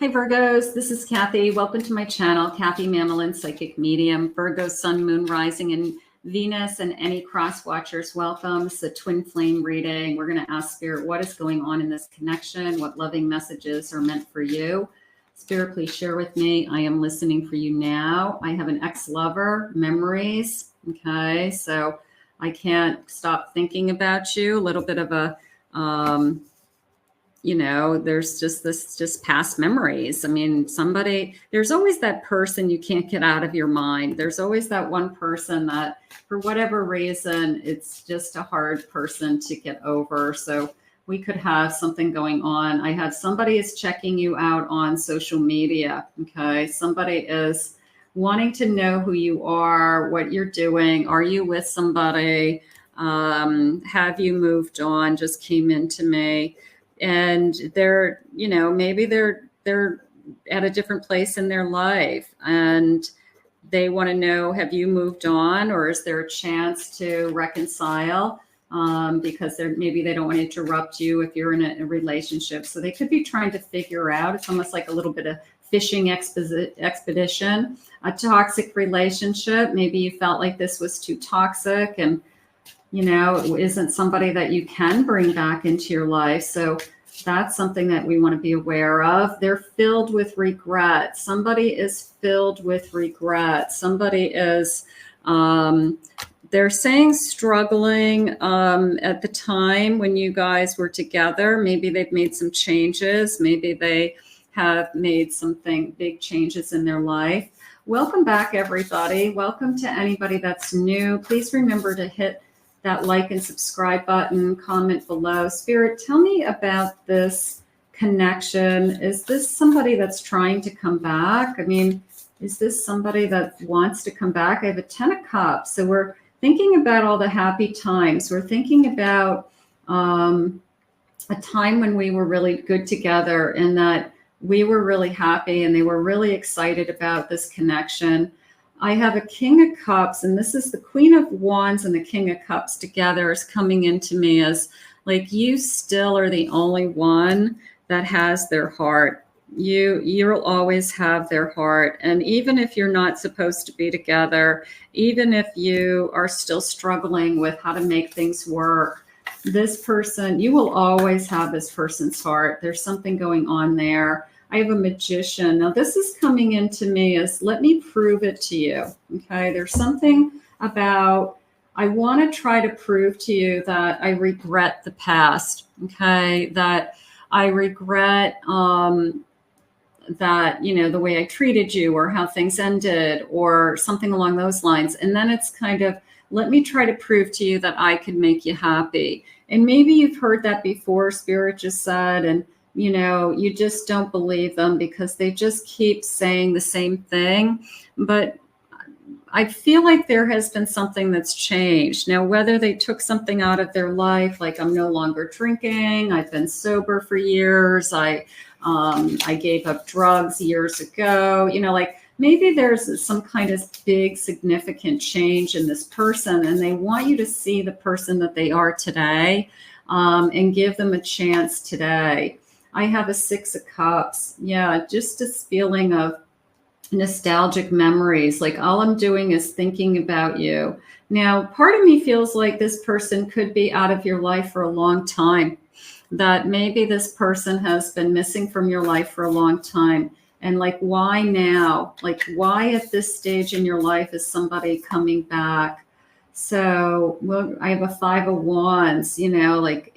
Hi Virgos, this is Kathy. Welcome to my channel, Kathy Mamolen, Psychic Medium. Virgo, Sun, Moon, Rising, and Venus, and any cross watchers, welcome. It's a twin flame reading. We're going to ask Spirit what is going on in this connection, what loving messages are meant for you. Spirit, please share with me. I am listening for you now. I have an ex-lover, memories. Okay, so I can't stop thinking about you. A little bit of a there's just past memories. I mean, there's always that person you can't get out of your mind. There's always that one person that for whatever reason, it's just a hard person to get over. So we could have something going on. I have somebody is checking you out on social media. Okay. Somebody is wanting to know who you are, what you're doing. Are you with somebody? Have you moved on? Just came into me. And they're, maybe they're at a different place in their life and they want to know, have you moved on, or is there a chance to reconcile? Because maybe they don't want to interrupt you if you're in a relationship. So they could be trying to figure out, it's almost like a little bit of fishing expedition, a toxic relationship. Maybe you felt like this was too toxic and it isn't somebody that you can bring back into your life. So that's something that we want to be aware of. They're filled with regret. Somebody is filled with regret. Somebody is, they're saying struggling at the time when you guys were together. Maybe they've made some changes. Maybe they have made something big changes in their life. Welcome back, everybody. Welcome to anybody that's new. Please remember to hit that like and subscribe button, comment below. Spirit, tell me about this connection. Is this somebody that's trying to come back? I mean, is this somebody that wants to come back? I have a 10 of Cups. So we're thinking about all the happy times. We're thinking about a time when we were really good together and that we were really happy and they were really excited about this connection. I have a King of Cups, and this is the Queen of Wands and the King of Cups together is coming into me as like you still are the only one that has their heart. You'll always have their heart. And even if you're not supposed to be together, even if you are still struggling with how to make things work, this person, you will always have this person's heart. There's something going on there. I have a Magician. Now this is coming into me as, let me prove it to you. Okay. There's something about, I want to try to prove to you that I regret the past. Okay. That I regret, that, the way I treated you or how things ended or something along those lines. And then it's kind of, let me try to prove to you that I could make you happy. And maybe you've heard that before, Spirit just said, and you just don't believe them because they just keep saying the same thing. But I feel like there has been something that's changed. Now, whether they took something out of their life, like I'm no longer drinking, I've been sober for years, I gave up drugs years ago, like maybe there's some kind of big significant change in this person and they want you to see the person that they are today and give them a chance today. I have a 6 of Cups. Yeah, just this feeling of nostalgic memories. Like all I'm doing is thinking about you. Now, part of me feels like this person could be out of your life for a long time. That maybe this person has been missing from your life for a long time. And like, why now? Like, why at this stage in your life is somebody coming back? So, well, I have a 5 of Wands, like,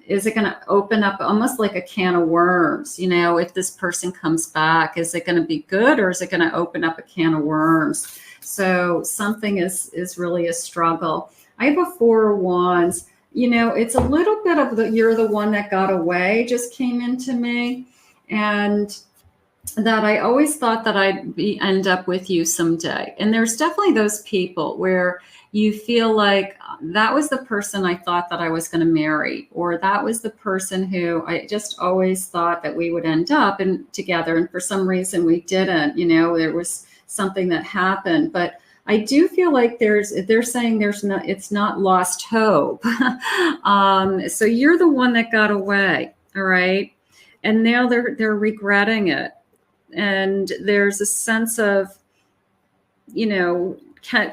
is it going to open up almost like a can of worms? If this person comes back, is it going to be good or is it going to open up a can of worms? So something is really a struggle. I have a 4 of Wands. It's a little bit of you're the one that got away just came into me. And that I always thought that I'd end up with you someday. And there's definitely those people where you feel like that was the person I thought that I was going to marry, or that was the person who I just always thought that we would end up together. And for some reason we didn't, there was something that happened, but I do feel like they're saying it's not lost hope. So you're the one that got away. All right. And now they're regretting it. And there's a sense of,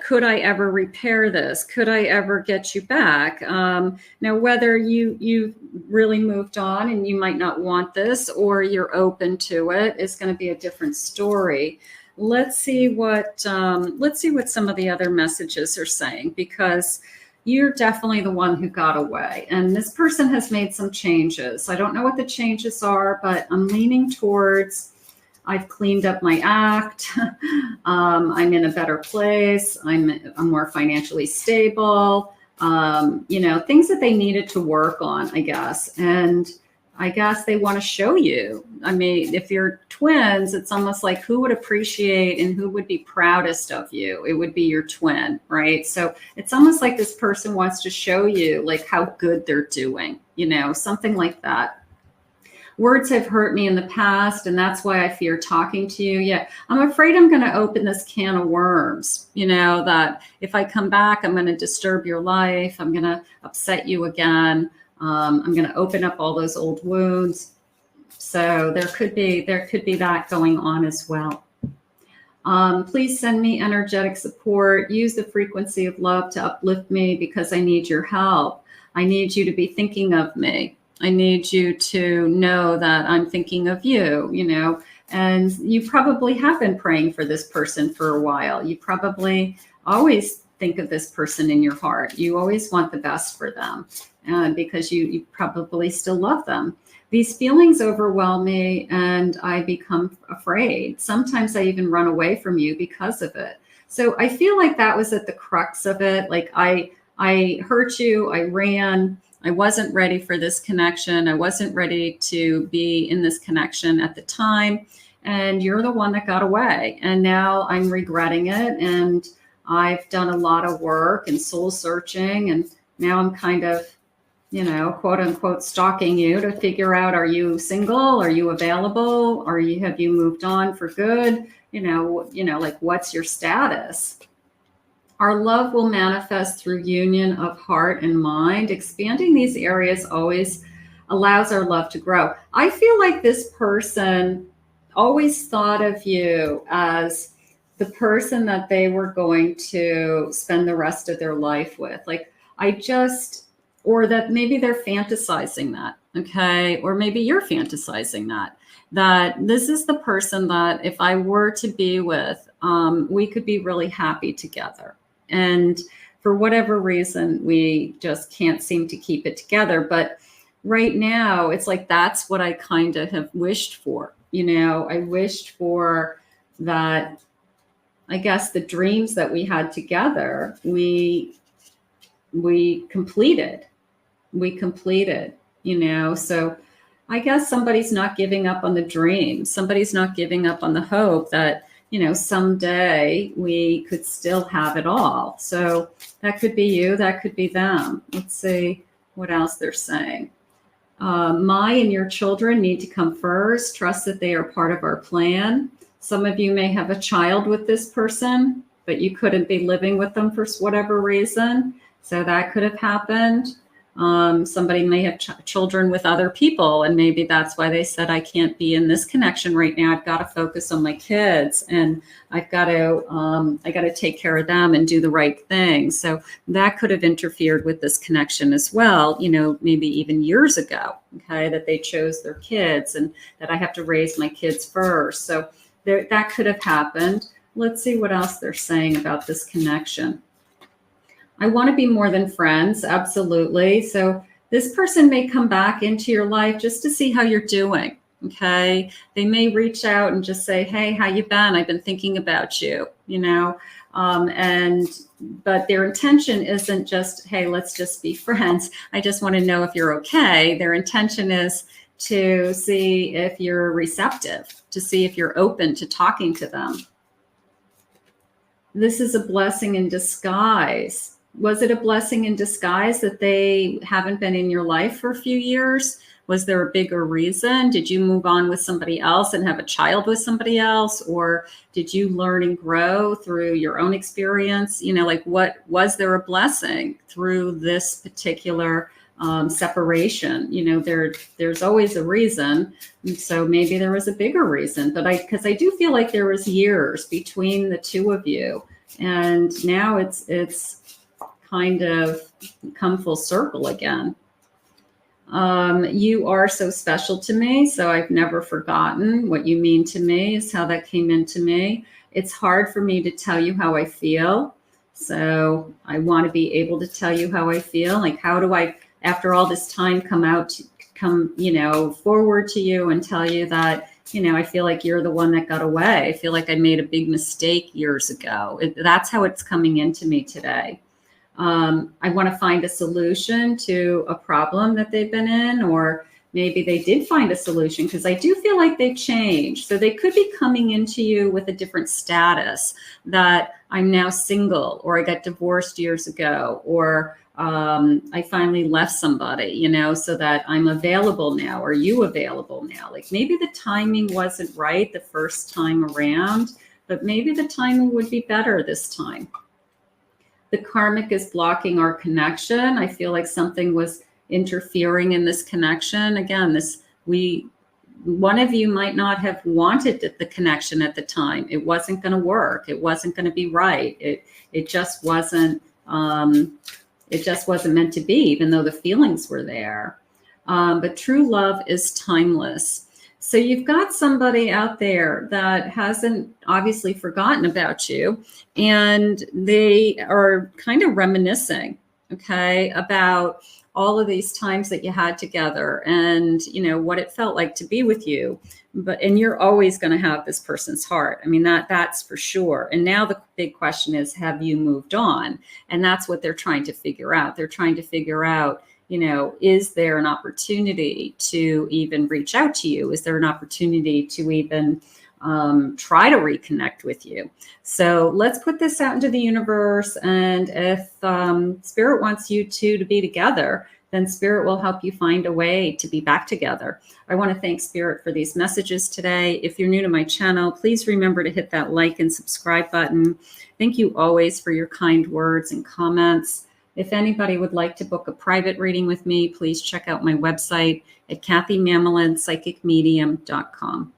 could I ever repair this? Could I ever get you back? Now, whether you really moved on and you might not want this, or you're open to it, is going to be a different story. Let's see what some of the other messages are saying, because you're definitely the one who got away, and this person has made some changes. I don't know what the changes are, but I'm leaning towards, I've cleaned up my act. I'm in a better place. I'm more financially stable. Things that they needed to work on, I guess. And I guess they want to show you. I mean, if you're twins, it's almost like who would appreciate and who would be proudest of you? It would be your twin, right? So it's almost like this person wants to show you like how good they're doing, something like that. Words have hurt me in the past, and that's why I fear talking to you. Yeah, I'm afraid I'm going to open this can of worms, that if I come back, I'm going to disturb your life. I'm going to upset you again. I'm going to open up all those old wounds. So there could be that going on as well. Please send me energetic support. Use the frequency of love to uplift me, because I need your help. I need you to be thinking of me. I need you to know that I'm thinking of you, and you probably have been praying for this person for a while. You probably always think of this person in your heart. You always want the best for them, because you probably still love them. These feelings overwhelm me, and I become afraid. Sometimes I even run away from you because of it. So I feel like that was at the crux of it. Like I hurt you, I ran. I wasn't ready for this connection. I wasn't ready to be in this connection at the time. And you're the one that got away. And now I'm regretting it. And I've done a lot of work and soul searching. And now I'm kind of, quote unquote, stalking you to figure out, are you single? Are you available? Have you moved on for good? Like, what's your status? Our love will manifest through union of heart and mind. Expanding these areas always allows our love to grow. I feel like this person always thought of you as the person that they were going to spend the rest of their life with. Like, or that maybe they're fantasizing that, okay? Or maybe you're fantasizing that this is the person that if I were to be with, we could be really happy together. And for whatever reason, we just can't seem to keep it together. But right now, it's like, that's what I kind of have wished for. I wished for that. I guess the dreams that we had together, we completed. So I guess somebody's not giving up on the dream. Somebody's not giving up on the hope that, someday we could still have it all. So that could be you, that could be them. Let's see what else they're saying. My and your children need to come first. Trust that they are part of our plan. Some of you may have a child with this person, but you couldn't be living with them for whatever reason. So that could have happened. Somebody may have children with other people, and maybe that's why they said, I can't be in this connection right now. I've got to focus on my kids, and I got to take care of them and do the right thing. So that could have interfered with this connection as well. Maybe even years ago, okay, that they chose their kids and that I have to raise my kids first. So that could have happened. Let's see what else they're saying about this connection. I want to be more than friends. Absolutely. So this person may come back into your life just to see how you're doing. Okay. They may reach out and just say, hey, how you been? I've been thinking about you, but their intention isn't just, hey, let's just be friends. I just want to know if you're okay. Their intention is to see if you're receptive, to see if you're open to talking to them. This is a blessing in disguise. Was it a blessing in disguise that they haven't been in your life for a few years? Was there a bigger reason? Did you move on with somebody else and have a child with somebody else? Or did you learn and grow through your own experience? What was there a blessing through this particular separation. You know, there's always a reason. And so maybe there was a bigger reason, but because I do feel like there was years between the two of you, and now it's kind of come full circle again. You are so special to me, so I've never forgotten what you mean to me, is how that came into me. It's hard for me to tell you how I feel, so I want to be able to tell you how I feel. Like, how do I, after all this time, come, you know, forward to you and tell you that, you know, I feel like you're the one that got away. I feel like I made a big mistake years ago. That's how it's coming into me today. I want to find a solution to a problem that they've been in, or maybe they did find a solution, because I do feel like they've changed. So they could be coming into you with a different status, that I'm now single, or I got divorced years ago, or I finally left somebody, you know, so that I'm available now. Are you available now? Like, maybe the timing wasn't right the first time around, but maybe the timing would be better this time. The karmic is blocking our connection. I feel like something was interfering in this connection. Again, one of you might not have wanted the connection at the time. It wasn't going to work. It wasn't going to be right. It just wasn't meant to be, even though the feelings were there. But true love is timeless. So you've got somebody out there that hasn't obviously forgotten about you, and they are kind of reminiscing, okay, about all of these times that you had together, and, you know, what it felt like to be with you. And you're always going to have this person's heart. I mean, that's for sure. And now the big question is, have you moved on? And that's what they're trying to figure out. They're trying to figure out, you know, is there an opportunity to even reach out to you? Is there an opportunity to even try to reconnect with you? So let's put this out into the universe. And if Spirit wants you two to be together, then Spirit will help you find a way to be back together. I want to thank Spirit for these messages today. If you're new to my channel, please remember to hit that like and subscribe button. Thank you always for your kind words and comments. If anybody would like to book a private reading with me, please check out my website at KathyMamolenPsychicMedium.com.